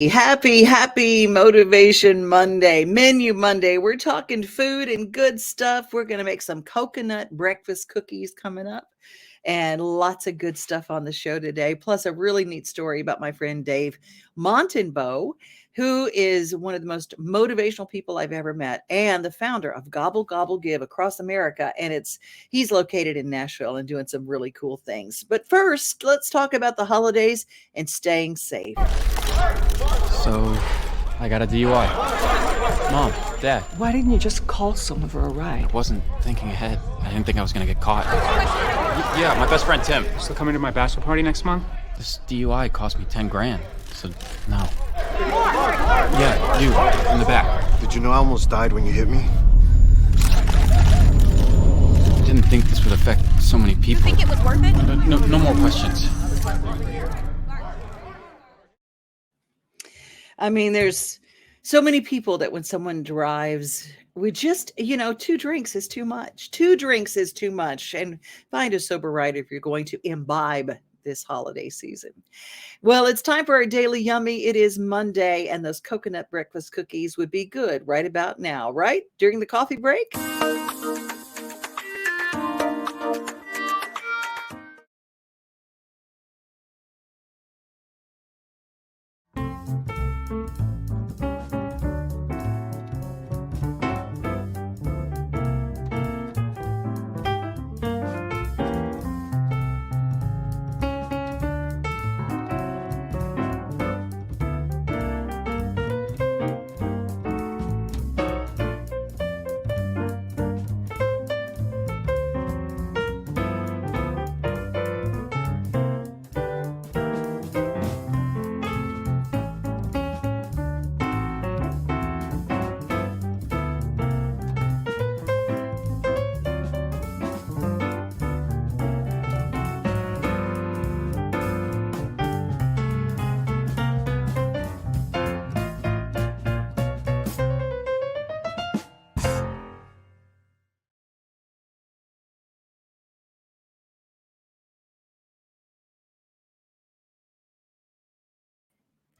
Happy Motivation Monday, Menu Monday. We're talking food and good stuff. We're going to make some coconut breakfast cookies coming up and lots of good stuff on the show today. Plus a really neat story about my friend Dave Montanbeau, who is one of the most motivational people I've ever met and the founder of Gobble Give across America. And he's located in Nashville and doing some really cool things. But first, let's talk about the holidays and staying safe. So, I got a DUI. Mom, Dad. Why didn't you just call someone for a ride? I wasn't thinking ahead. I didn't think I was gonna get caught. Yeah, my best friend Tim. Still coming to my bachelor party next month? This DUI cost me 10 grand. So, no. Yeah, you, in the back. Did you know I almost died when you hit me? I didn't think this would affect so many people. You think it was worth it? No more questions. I mean, there's so many people that when someone drives, we just, 2 drinks is too much. 2 drinks is too much. And find a sober ride if you're going to imbibe this holiday season. Well, it's time for our Daily Yummy. It is Monday, and those coconut breakfast cookies would be good right about now, right? During the coffee break?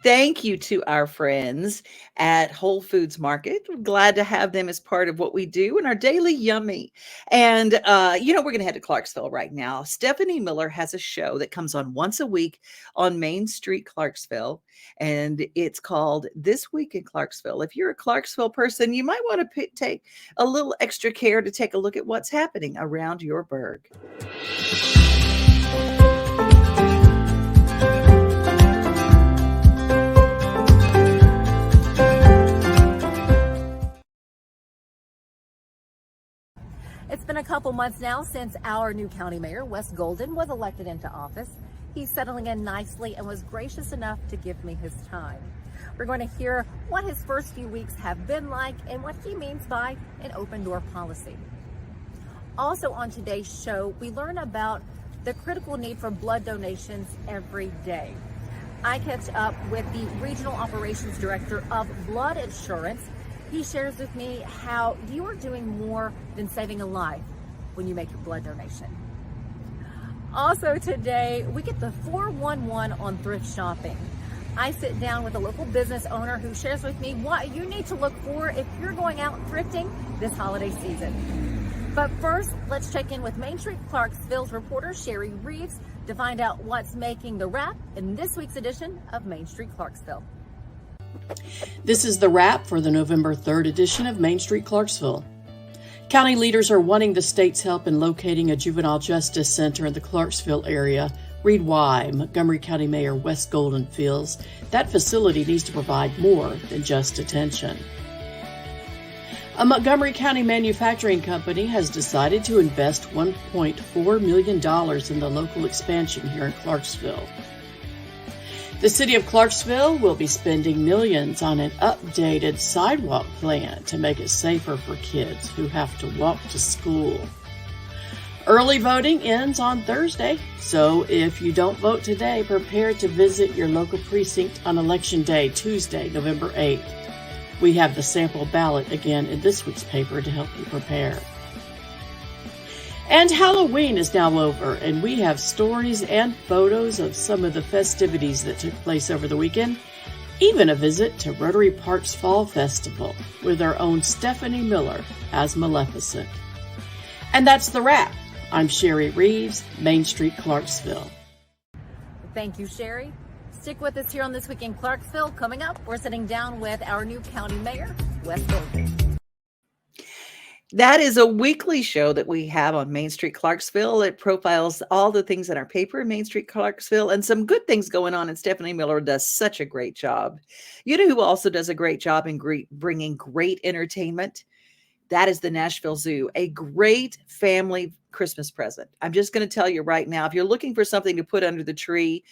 Thank you to our friends at Whole Foods Market. We're glad to have them as part of what we do in our Daily Yummy. And, we're going to head to Clarksville right now. Stephanie Miller has a show that comes on once a week on Main Street, Clarksville. And it's called This Week in Clarksville. If you're a Clarksville person, you might want to take a little extra care to take a look at what's happening around your burg. It's been a couple months now since our new county mayor, Wes Golden, was elected into office. He's settling in nicely and was gracious enough to give me his time. We're going to hear what his first few weeks have been like and what he means by an open door policy. Also on today's show, we learn about the critical need for blood donations every day. I catch up with the Regional Operations Director of Blood Insurance. He shares with me how you are doing more than saving a life when you make your blood donation. Also today, we get the 411 on thrift shopping. I sit down with a local business owner who shares with me what you need to look for if you're going out thrifting this holiday season. But first, let's check in with Main Street Clarksville's reporter Sherry Reeves to find out what's making the wrap in this week's edition of Main Street Clarksville. This is the wrap for the November 3rd edition of Main Street Clarksville. County leaders are wanting the state's help in locating a juvenile justice center in the Clarksville area. Read why Montgomery County Mayor Wes Golden feels that facility needs to provide more than just detention. A Montgomery County manufacturing company has decided to invest $1.4 million in the local expansion here in Clarksville. The city of Clarksville will be spending millions on an updated sidewalk plan to make it safer for kids who have to walk to school. Early voting ends on Thursday, so if you don't vote today, prepare to visit your local precinct on Election Day, Tuesday, November 8th. We have the sample ballot again in this week's paper to help you prepare. And Halloween is now over, and we have stories and photos of some of the festivities that took place over the weekend. even a visit to Rotary Park's Fall Festival with our own Stephanie Miller as Maleficent. And that's the wrap. I'm Sherry Reeves, Main Street, Clarksville. Thank you, Sherry. Stick with us here on This Week in Clarksville. Coming up, we're sitting down with our new county mayor, Wes Golden. That is a weekly show that we have on Main Street Clarksville. It profiles all the things in our paper in Main Street Clarksville and some good things going on. And Stephanie Miller does such a great job. You know who also does a great job in bringing great entertainment? That is the Nashville Zoo, a great family Christmas present. I'm just going to tell you right now, if you're looking for something to put under the tree,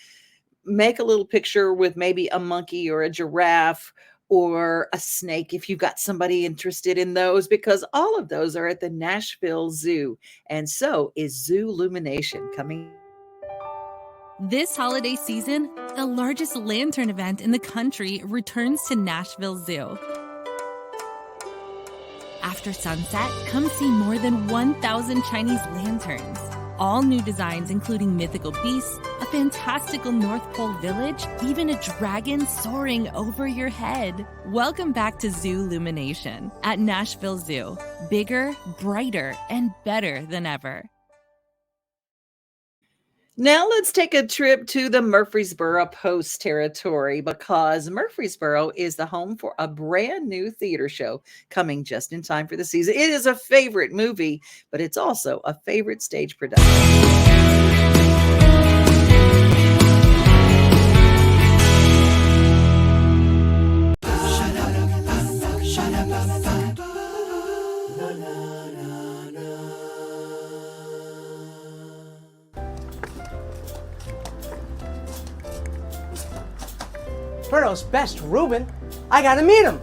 make a little picture with maybe a monkey or a giraffe or a snake if you've got somebody interested in those, because all of those are at the Nashville Zoo. And so is Zoolumination coming. This holiday season, the largest lantern event in the country returns to Nashville Zoo. After sunset, come see more than 1,000 Chinese lanterns. All new designs including mythical beasts, a fantastical North Pole village, even a dragon soaring over your head. Welcome back to Zoolumination at Nashville Zoo. Bigger, brighter, and better than ever. Now let's take a trip to the Murfreesboro Post territory, because Murfreesboro is the home for a brand new theater show coming just in time for the season. It is a favorite movie, but it's also a favorite stage production. Burrow's best Reuben. I gotta meet him.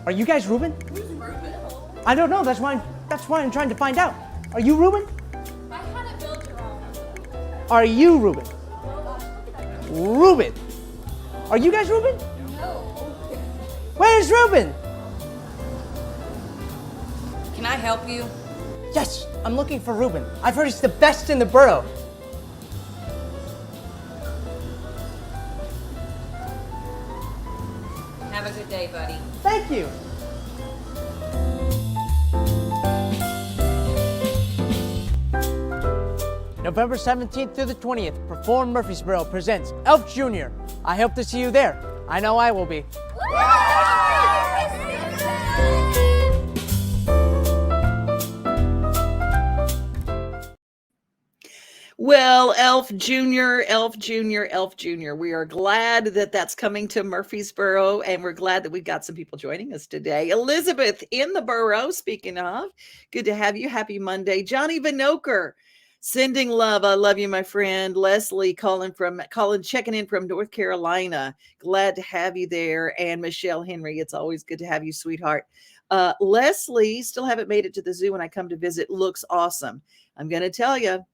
Are you guys Reuben? Who's Reuben? I don't know. That's why I'm trying to find out. Are you Reuben? I had it built wrong. Are you Reuben? Reuben. Are you guys Reuben? No. Where's Reuben? Can I help you? Yes, I'm looking for Reuben. I've heard he's the best in the borough. Have a good day, buddy. Thank you. November 17th through the 20th, Perform Murfreesboro presents Elf Jr. I hope to see you there. I know I will be. Well, Elf Jr., Elf Jr., Elf Jr. We are glad that that's coming to Murfreesboro, and we're glad that we've got some people joining us today. Elizabeth in the borough, speaking of, good to have you. Happy Monday. Johnny Vinoker, sending love. I love you, my friend. Leslie checking in from North Carolina. Glad to have you there. And Michelle Henry, it's always good to have you, sweetheart. Leslie, still haven't made it to the zoo when I come to visit. Looks awesome. I'm going to tell you,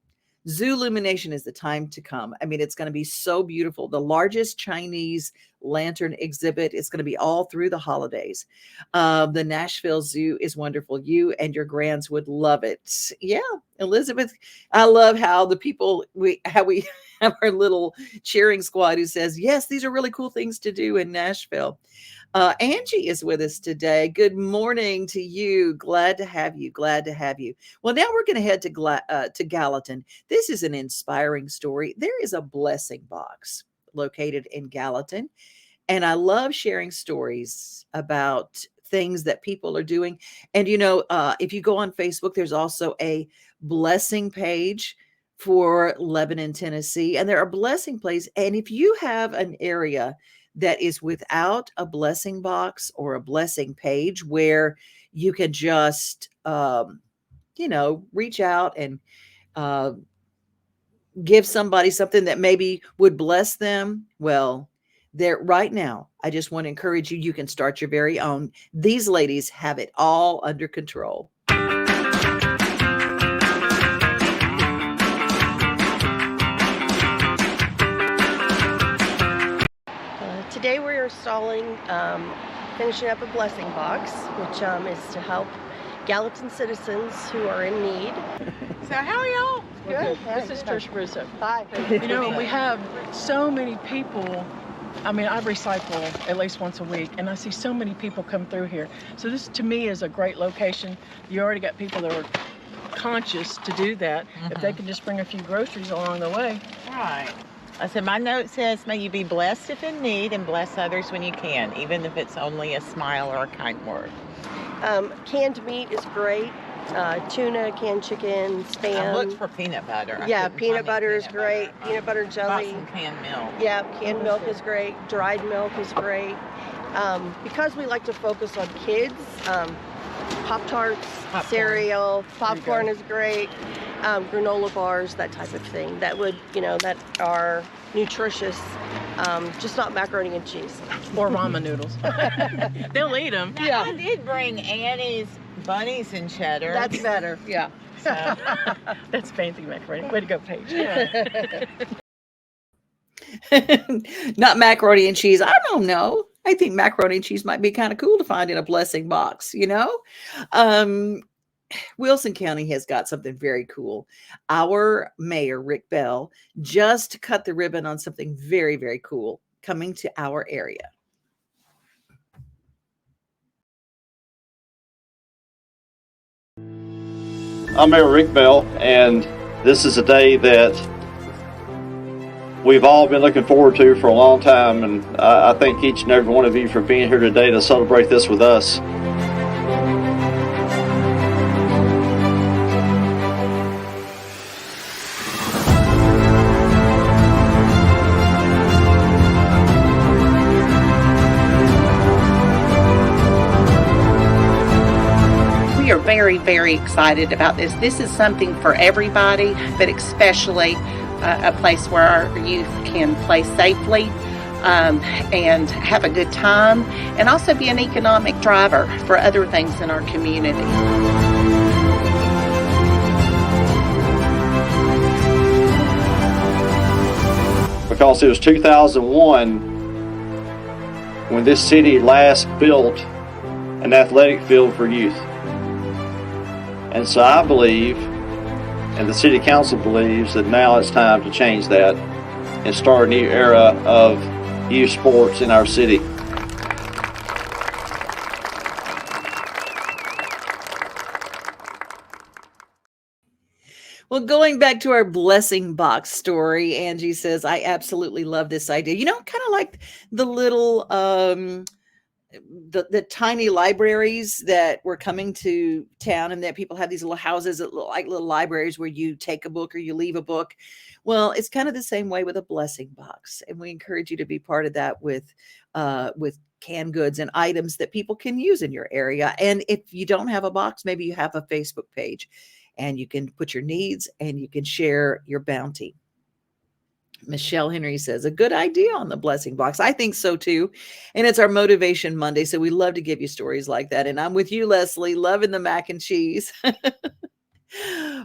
Zoolumination is the time to come. I mean, it's going to be so beautiful. The largest Chinese lantern exhibit. It's going to be all through the holidays. The Nashville Zoo is wonderful. You and your grands would love it. Yeah, Elizabeth, I love how the people, we have our little cheering squad who says, yes, these are really cool things to do in Nashville. Angie is with us today. Good morning to you. Glad to have you. Glad to have you. Well, now we're going to head to Gallatin. This is an inspiring story. There is a blessing box located in Gallatin, and I love sharing stories about things that people are doing. And, you know, if you go on Facebook, there's also a blessing page for Lebanon, Tennessee, and there are blessing places. And if you have an area that is without a blessing box or a blessing page where you can just, reach out and give somebody something that maybe would bless them. Well, there right now, I just want to encourage you, you can start your very own. These ladies have it all under control. Today we're installing, finishing up a blessing box, which is to help Gallatin citizens who are in need. So how are y'all? Good. This is Tricia Russo. Hi. You know, we have so many people. I mean, I recycle at least once a week, and I see so many people come through here. So this, to me, is a great location. You already got people that are conscious to do that. If they can just bring a few groceries along the way. Right. I said, my note says, may you be blessed if in need and bless others when you can, even if it's only a smile or a kind word. Canned meat is great. Tuna, canned chicken, Spam. I looked for peanut butter. Yeah, peanut butter is great. Peanut butter jelly. Some canned milk. Yeah, canned milk is great. Dried milk is great. Because we like to focus on kids, Pop-Tarts, cereal, popcorn is great. Granola bars, that type of thing. That would, that are nutritious. Just not macaroni and cheese. Or ramen noodles. They'll eat them. Now, I did bring Annie's bunnies and cheddar. That's better, yeah. So. That's fancy macaroni. Way to go, Paige. Not macaroni and cheese. I don't know. I think macaroni and cheese might be kind of cool to find in a blessing box, Wilson County has got something very cool. Our mayor, Rick Bell, just cut the ribbon on something very, very cool coming to our area. I'm Mayor Rick Bell, and this is a day that we've all been looking forward to for a long time, and I thank each and every one of you for being here today to celebrate this with us. We are very, very excited about this. This is something for everybody, but especially a place where our youth can play safely and have a good time, and also be an economic driver for other things in our community. Because it was 2001 when this city last built an athletic field for youth. And so I believe, and the City Council believes, that now it's time to change that and start a new era of youth sports in our city. Well, going back to our blessing box story, Angie says, I absolutely love this idea. Kind of like the little the tiny libraries that were coming to town, and that people have these little houses that look like little libraries where you take a book or you leave a book. Well, it's kind of the same way with a blessing box, and we encourage you to be part of that with canned goods and items that people can use in your area. And if you don't have a box, maybe you have a Facebook page, and you can put your needs and you can share your bounty. Michelle Henry says, a good idea on the blessing box. I think so too. And it's our Motivation Monday, so we love to give you stories like that. And I'm with you, Leslie, loving the mac and cheese.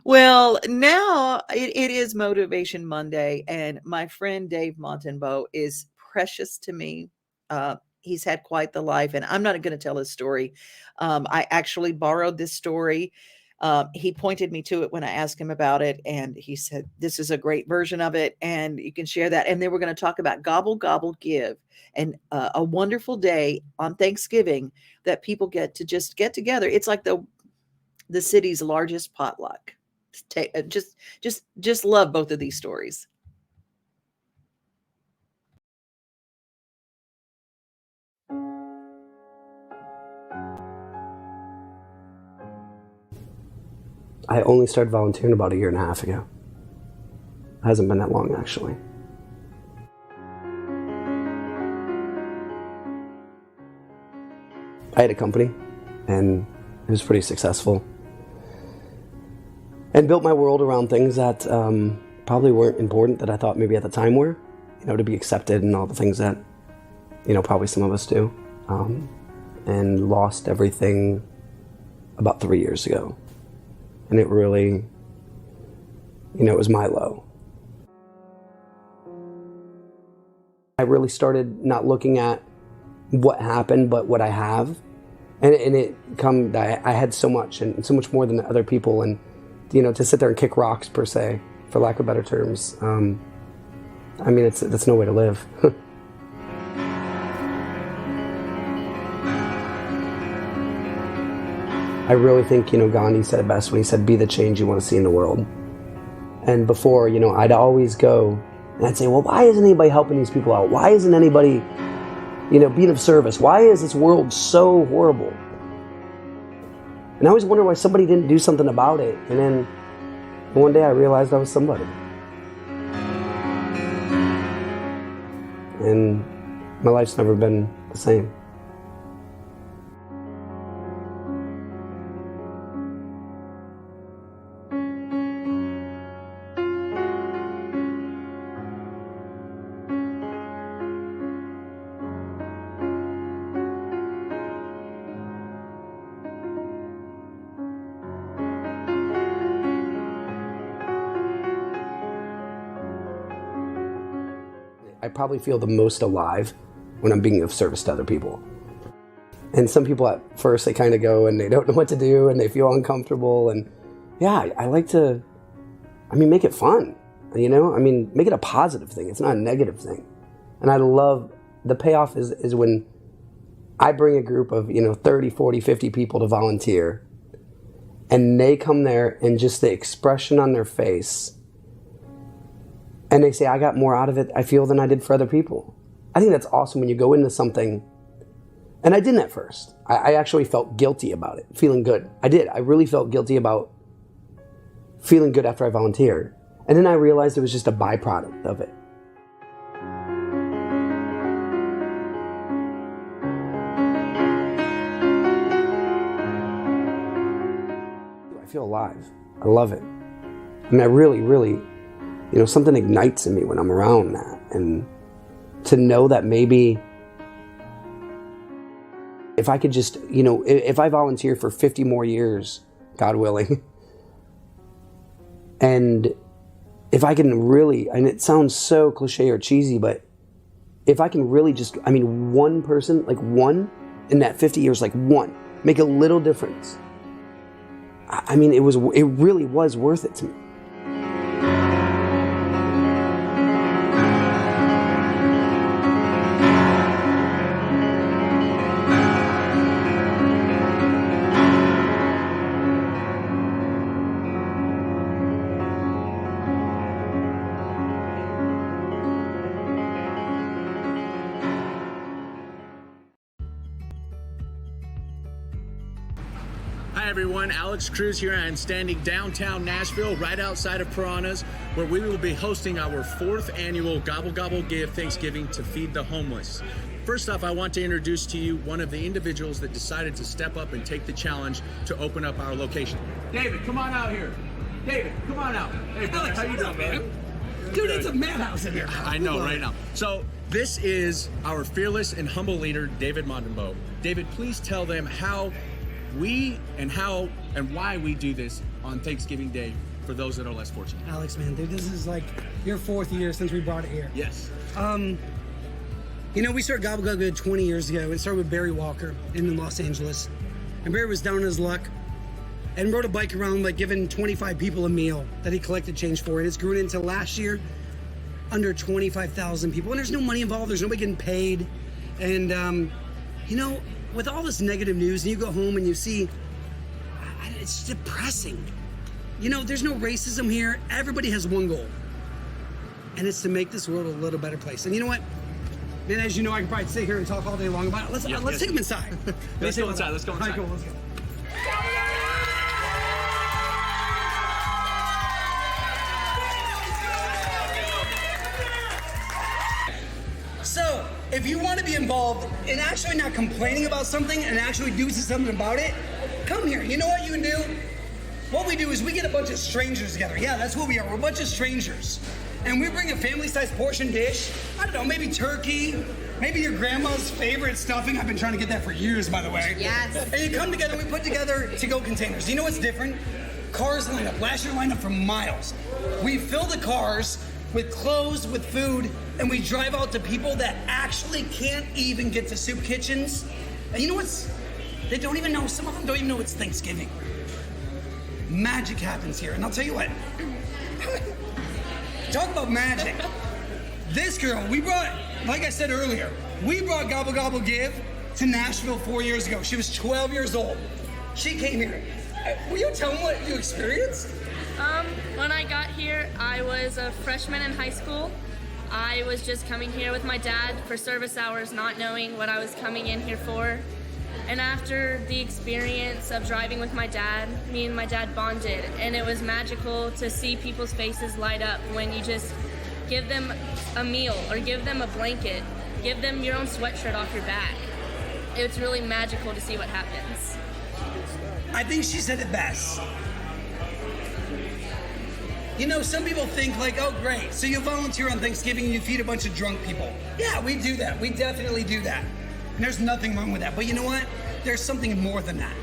Well, now it is Motivation Monday, and my friend Dave Montanbeau is precious to me. He's had quite the life, and I'm not going to tell his story. I actually borrowed this story. He pointed me to it when I asked him about it, and he said, this is a great version of it, and you can share that. And then we're going to talk about Gobble, Gobble, Give, and a wonderful day on Thanksgiving that people get to just get together. It's like the city's largest potluck. Just love both of these stories. I only started volunteering about 1.5 years ago. It hasn't been that long, actually. I had a company, and it was pretty successful. And built my world around things that probably weren't important, that I thought maybe at the time were, to be accepted and all the things that, probably some of us do. And lost everything about 3 years ago. And it really, it was my low. I really started not looking at what happened, but what I have. And I had so much, and so much more than other people. And, to sit there and kick rocks, per se, for lack of better terms. I mean, that's no way to live. I really think, Gandhi said it best when he said, be the change you want to see in the world. And before, I'd always go and I'd say, well, why isn't anybody helping these people out? Why isn't anybody, being of service? Why is this world so horrible? And I always wonder why somebody didn't do something about it. And then one day I realized I was somebody. And my life's never been the same. I probably feel the most alive when I'm being of service to other people. And some people at first, they kind of go and they don't know what to do and they feel uncomfortable. And yeah, I like to, make it fun, make it a positive thing. It's not a negative thing. And I love, the payoff is when I bring a group of, 30, 40, 50 people to volunteer and they come there and just the expression on their face, and they say, I got more out of it, I feel, than I did for other people. I think that's awesome when you go into something, and I didn't at first. I actually felt guilty about it, feeling good. I did. I really felt guilty about feeling good after I volunteered. And then I realized it was just a byproduct of it. I feel alive. I love it. I really, really, something ignites in me when I'm around that. And to know that maybe if I could just, if I volunteer for 50 more years, God willing, and if I can really, and it sounds so cliche or cheesy, but if I can really just, one person, like one in that 50 years, like one, make a little difference. It really was worth it to me. Hi everyone, Alex Cruz here. I'm standing downtown Nashville, right outside of Piranhas, where we will be hosting our 4th annual Gobble Gobble Give Thanksgiving to feed the homeless. First off, I want to introduce to you one of the individuals that decided to step up and take the challenge to open up our location. David, come on out here. David, come on out. Hey, brother, how you doing, man? Dude, it's a madhouse in here. I know, right now. So this is our fearless and humble leader, David Montanbeau. David, please tell them how and why we do this on Thanksgiving Day for those that are less fortunate. Alex, man, dude, this is like your 4th year since we brought it here. Yes. We started GobbleGobble 20 years ago. It started with Barry Walker in Los Angeles. And Barry was down on his luck and rode a bike around, like giving 25 people a meal that he collected change for. And it's grown into last year under 25,000 people. And there's no money involved. There's nobody getting paid. And, with all this negative news, and you go home and you see, it's depressing. There's no racism here. Everybody has one goal, and it's to make this world a little better place. And you know what? Man, as you know, I can probably sit here and talk all day long about it. Let's take them inside. Let's go inside. Let's go inside. All right, cool, let's go. So, if you want to be involved in actually not complaining about something and actually do something about it, come here. You know what you can do? What we do is we get a bunch of strangers together. Yeah, that's what we are. We're a bunch of strangers. And we bring a family-sized portion dish. I don't know, maybe turkey, maybe your grandma's favorite stuffing. I've been trying to get that for years, by the way. Yes. And you come together, we put together to-go containers. You know what's different? Cars line up. Last year lined up for miles. We fill the cars with clothes, with food, and we drive out to people that actually can't even get to soup kitchens. And you know what's, they don't even know, some of them don't even know it's Thanksgiving. Magic happens here, and I'll tell you what, Talk about magic. This girl, we brought, like I said earlier, we brought Gobble Gobble Give to Nashville 4 years ago. She was 12 years old. She came here. Will you tell them what you experienced? When I got here, I was a freshman in high school. I was just coming here with my dad for service hours, not knowing what I was coming in here for. And after the experience of driving with my dad, me and my dad bonded, and it was magical to see people's faces light up when you just give them a meal or give them a blanket, give them your own sweatshirt off your back. It's really magical to see what happens. I think she said it best. You know, some people think like, oh great, so you volunteer on Thanksgiving and you feed a bunch of drunk people. Yeah, we do that. We definitely do that. And there's nothing wrong with that. But you know what? There's something more than that.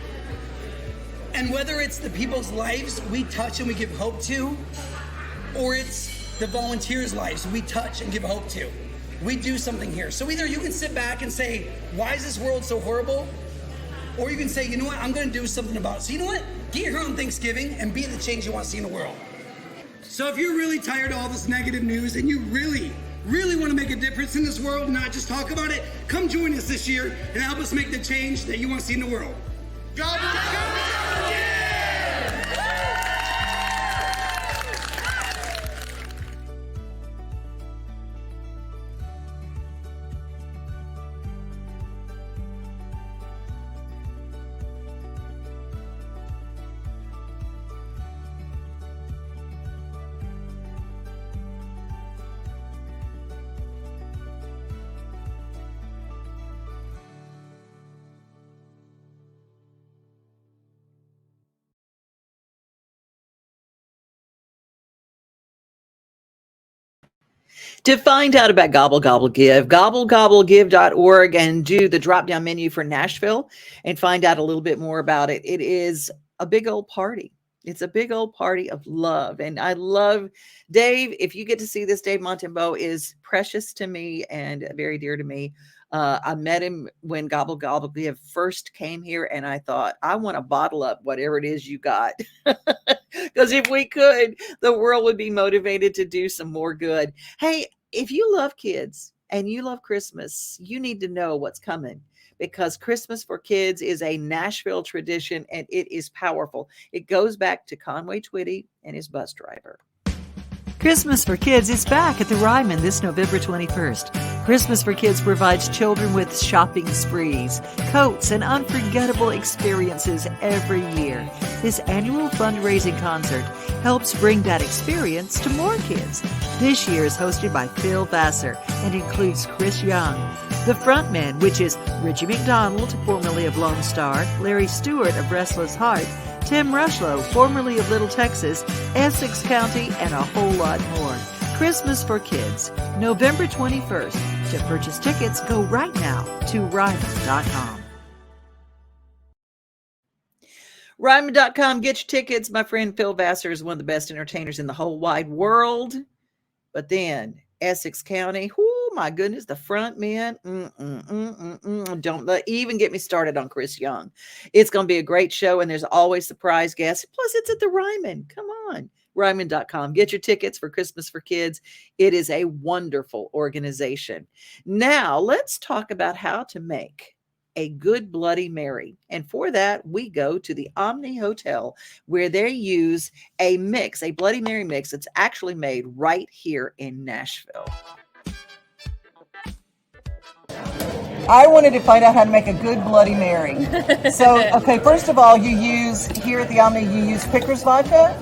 And whether it's the people's lives we touch and we give hope to, or it's the volunteers' lives we touch and give hope to, we do something here. So either you can sit back and say, why is this world so horrible? Or you can say, you know what, I'm gonna do something about it. So you know what? Get here on Thanksgiving and be the change you want to see in the world. So if you're really tired of all this negative news and you really want to make a difference in this world, not just talk about it, come join us this year and help us make the change that you want to see in the world. Gobble, gobble, yeah! To find out about Gobble Gobble Give, gobblegobblegive.org, and do the drop-down menu for Nashville and find out a little bit more about it. It is a big old party. It's a big old party of love. And I love Dave. If you get to see this, Dave Montanbeau is precious to me and very dear to me. I met him when Gobble Gobble Give first came here, and I thought, I want to bottle up whatever it is you got. Because if we could, the world would be motivated to do some more good. Hey, if you love kids and you love Christmas, you need to know what's coming, because Christmas for Kids is a Nashville tradition, and it is powerful. It goes back to Conway Twitty and his bus driver. Christmas for Kids is back at the Ryman this November 21st. Christmas for Kids provides children with shopping sprees, coats, and unforgettable experiences every year. This annual fundraising concert helps bring that experience to more kids. This year is hosted by Phil Vassar and includes Chris Young. The frontmen, which is Richie McDonald, formerly of Lone Star, Larry Stewart of Restless Heart, Tim Rushlow, formerly of Little Texas, Essex County, and a whole lot more. Christmas for Kids, November 21st. To purchase tickets, go right now to Ryman.com. Ryman.com, get your tickets. My friend Phil Vassar is one of the best entertainers in the whole wide world. But then Essex County, oh my goodness, the front men, don't even get me started on Chris Young. It's going to be a great show, and there's always surprise guests. Plus, it's at the Ryman. Come on, Ryman.com. Get your tickets for Christmas for Kids. It is a wonderful organization. Now, let's talk about how to make a good Bloody Mary. And for that, we go to the Omni Hotel, where they use a mix, a Bloody Mary mix that's actually made right here in Nashville. I wanted to find out how to make a good Bloody Mary. So, okay, first of all, you use, here at the Omni, you use Pickers vodka?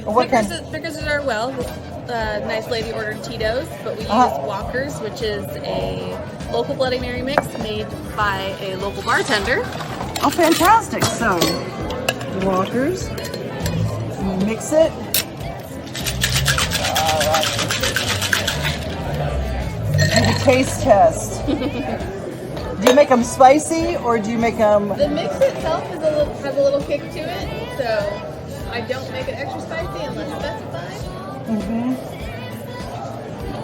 Or what Pickers, Pickers is our well. Nice lady ordered Tito's, but we use Walker's, which is a local Bloody Mary mix made by a local bartender. Oh, fantastic. So, Walker's, you mix it. All right. Do the taste test. Do you make them spicy, or do you make them... The mix itself is has a little kick to it, so I don't make it extra spicy unless specified. Mm-hmm.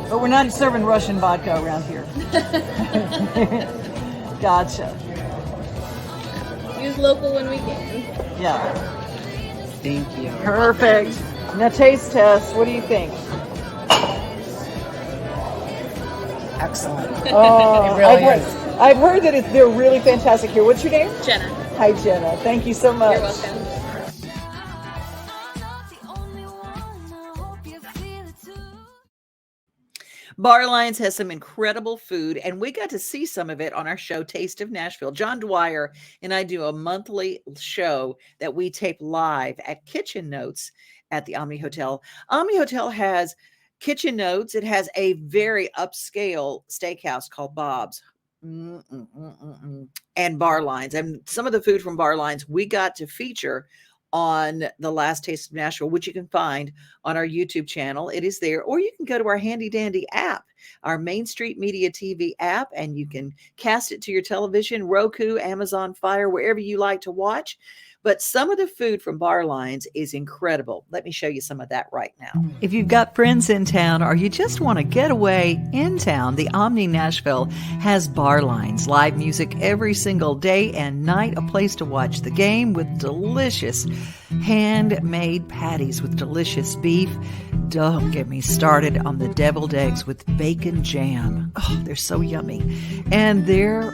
But we're not serving Russian vodka around here. Gotcha. Use local when we can. Yeah. Thank you. Perfect. Now taste test. What do you think? Excellent. Oh, It really is. I've heard that they're really fantastic here. What's your name? Jenna. Hi, Jenna. Thank you so much. You're welcome. Barlines has some incredible food, and we got to see some of it on our show, Taste of Nashville. John Dwyer and I do a monthly show that we tape live at Kitchen Notes at the Omni Hotel. Omni Hotel has Kitchen Notes. It has a very upscale steakhouse called Bob's. And Barlines. And some of the food from Barlines we got to feature on the last Taste of Nashville, which you can find on our YouTube channel. It is there, or you can go to our handy dandy app, our Main Street Media TV app, and you can cast it to your television, Roku, Amazon Fire, wherever you like to watch. But some of the food from Barlines is incredible. Let me show you some of that right now. If you've got friends in town or you just want to get away in town, the Omni Nashville has Barlines. Live music every single day and night, a place to watch the game with delicious handmade patties with delicious beef. Don't get me started on the deviled eggs with bacon jam. Oh, they're so yummy. And their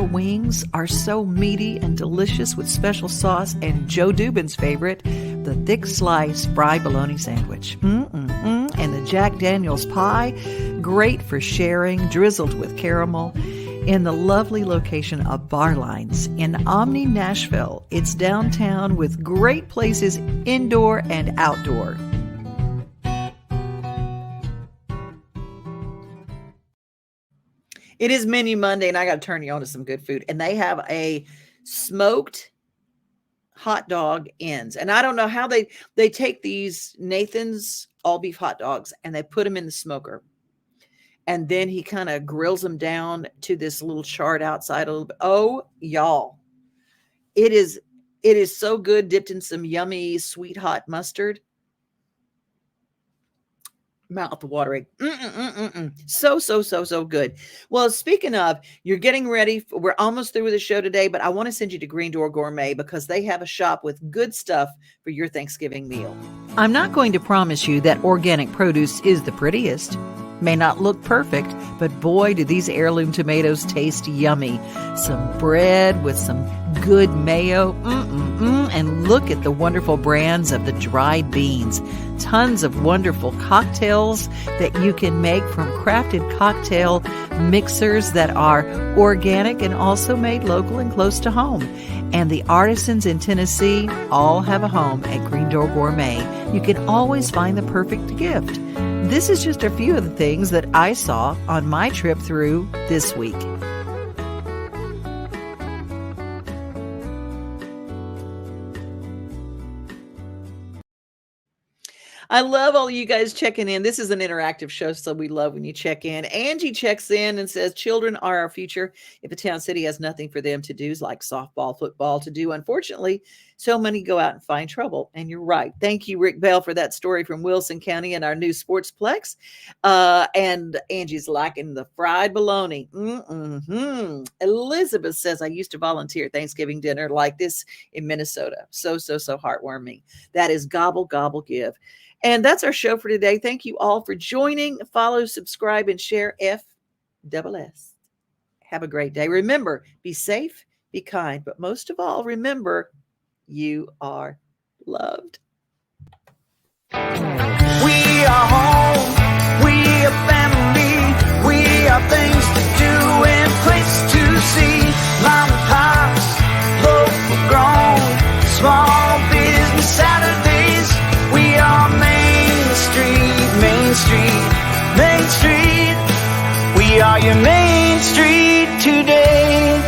wings are so meaty and delicious with special sauce and Joe Dubin's favorite, the thick slice fried bologna sandwich. And the Jack Daniel's pie, great for sharing, drizzled with caramel. In the lovely location of Barlines in Omni Nashville. It's downtown with great places indoor and outdoor. It is Menu Monday, and I got to turn you on to some good food. And they have a smoked hot dog ends. And I don't know how they take these Nathan's all beef hot dogs and they put them in the smoker. And then he kind of grills them down to this little chard outside a little bit. Oh, y'all. It is so good, dipped in some yummy, sweet, hot mustard. Mouth watering. So good. Well, speaking of, you're getting ready. We're almost through with the show today, but I want to send you to Door Gourmet because they have a shop with good stuff for your Thanksgiving meal. I'm not going to promise you that organic produce is the prettiest. May not look perfect, but boy, do these heirloom tomatoes taste yummy. Some bread with some good mayo. And look at the wonderful brands of the dried beans. Tons of wonderful cocktails that you can make from crafted cocktail mixers that are organic and also made local and close to home. And the artisans in Tennessee all have a home at Door Gourmet. You can always find the perfect gift. This is just a few of the things that I saw on my trip through this week. I love all you guys checking in. This is an interactive show, so we love when you check in. Angie checks in and says, children are our future. If a town city has nothing for them to do, like softball, football to do, unfortunately, so many go out and find trouble. And you're right. Thank you, Rick Bell, for that story from Wilson County and our new Sportsplex. And Angie's liking the fried bologna. Elizabeth says, I used to volunteer Thanksgiving dinner like this in Minnesota. So heartwarming. That is Gobble, Gobble, Give. And that's our show for today. Thank you all for joining. Follow, subscribe, and share FSS. Have a great day. Remember, be safe, be kind, but most of all, remember, you are loved. We are home. We are family. We are things to do and places to see. Mom and pops, local grown, small business Saturdays. We are Main Street, Main Street, Main Street. We are your Main Street today.